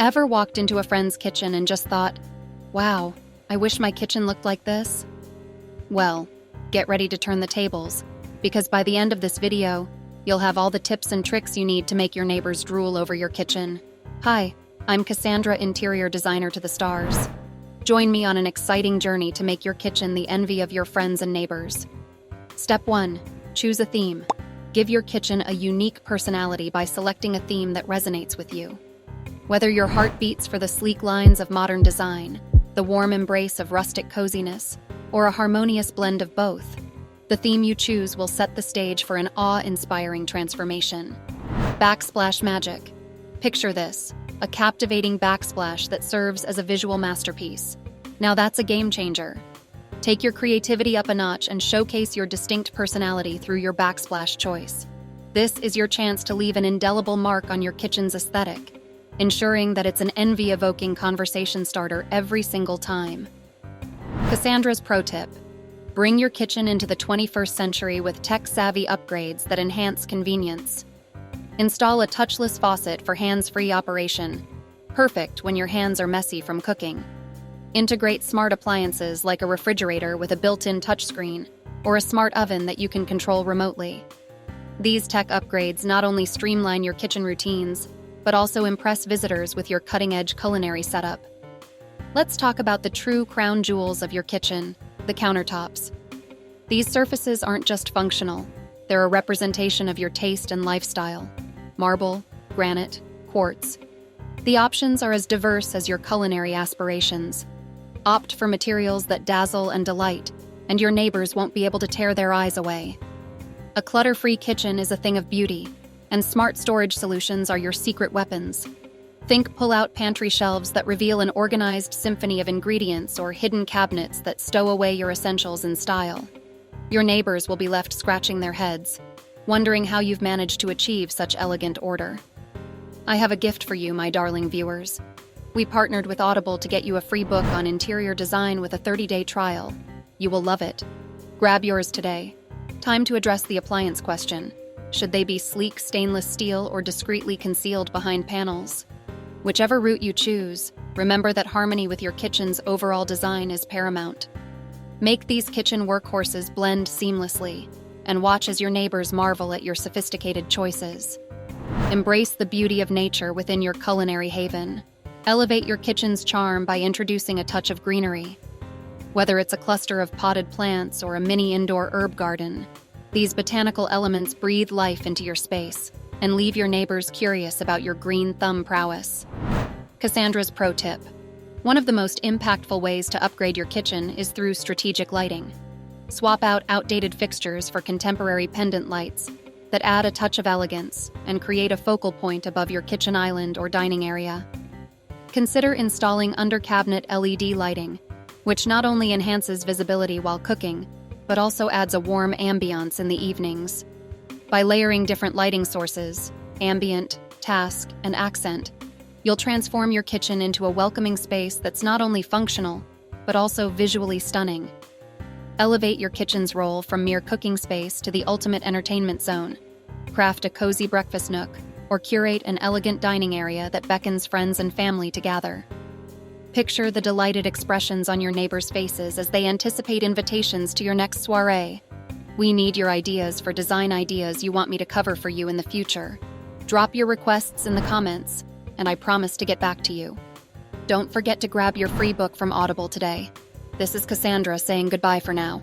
Ever walked into a friend's kitchen and just thought, wow, I wish my kitchen looked like this? Well, get ready to turn the tables, because by the end of this video, you'll have all the tips and tricks you need to make your neighbors drool over your kitchen. Hi, I'm Cassandra, interior designer to the stars. Join me on an exciting journey to make your kitchen the envy of your friends and neighbors. Step 1. Choose a theme. Give your kitchen a unique personality by selecting a theme that resonates with you. Whether your heart beats for the sleek lines of modern design, the warm embrace of rustic coziness, or a harmonious blend of both, the theme you choose will set the stage for an awe-inspiring transformation. Backsplash magic. Picture this, a captivating backsplash that serves as a visual masterpiece. Now that's a game changer. Take your creativity up a notch and showcase your distinct personality through your backsplash choice. This is your chance to leave an indelible mark on your kitchen's aesthetic, ensuring that it's an envy-evoking conversation starter every single time. Cassandra's pro tip. Bring your kitchen into the 21st century with tech-savvy upgrades that enhance convenience. Install a touchless faucet for hands-free operation, perfect when your hands are messy from cooking. Integrate smart appliances like a refrigerator with a built-in touchscreen, or a smart oven that you can control remotely. These tech upgrades not only streamline your kitchen routines, but also impress visitors with your cutting-edge culinary setup. Let's talk about the true crown jewels of your kitchen, the countertops. These surfaces aren't just functional, they're a representation of your taste and lifestyle. Marble, granite, quartz. The options are as diverse as your culinary aspirations. Opt for materials that dazzle and delight, and your neighbors won't be able to tear their eyes away. A clutter-free kitchen is a thing of beauty, and smart storage solutions are your secret weapons. Think pull-out pantry shelves that reveal an organized symphony of ingredients or hidden cabinets that stow away your essentials in style. Your neighbors will be left scratching their heads, wondering how you've managed to achieve such elegant order. I have a gift for you, my darling viewers. We partnered with Audible to get you a free book on interior design with a 30-day trial. You will love it. Grab yours today. Time to address the appliance question. Should they be sleek stainless steel or discreetly concealed behind panels? Whichever route you choose, remember that harmony with your kitchen's overall design is paramount. Make these kitchen workhorses blend seamlessly, and watch as your neighbors marvel at your sophisticated choices. Embrace the beauty of nature within your culinary haven. Elevate your kitchen's charm by introducing a touch of greenery. Whether it's a cluster of potted plants or a mini indoor herb garden, these botanical elements breathe life into your space and leave your neighbors curious about your green thumb prowess. Cassandra's pro tip. One of the most impactful ways to upgrade your kitchen is through strategic lighting. Swap out outdated fixtures for contemporary pendant lights that add a touch of elegance and create a focal point above your kitchen island or dining area. Consider installing under-cabinet LED lighting, which not only enhances visibility while cooking, but also adds a warm ambiance in the evenings. By layering different lighting sources, ambient, task, and accent, you'll transform your kitchen into a welcoming space that's not only functional, but also visually stunning. Elevate your kitchen's role from mere cooking space to the ultimate entertainment zone. Craft a cozy breakfast nook, or curate an elegant dining area that beckons friends and family to gather. Picture the delighted expressions on your neighbors' faces as they anticipate invitations to your next soiree. We need your ideas for design ideas you want me to cover for you in the future. Drop your requests in the comments, and I promise to get back to you. Don't forget to grab your free book from Audible today. This is Cassandra saying goodbye for now.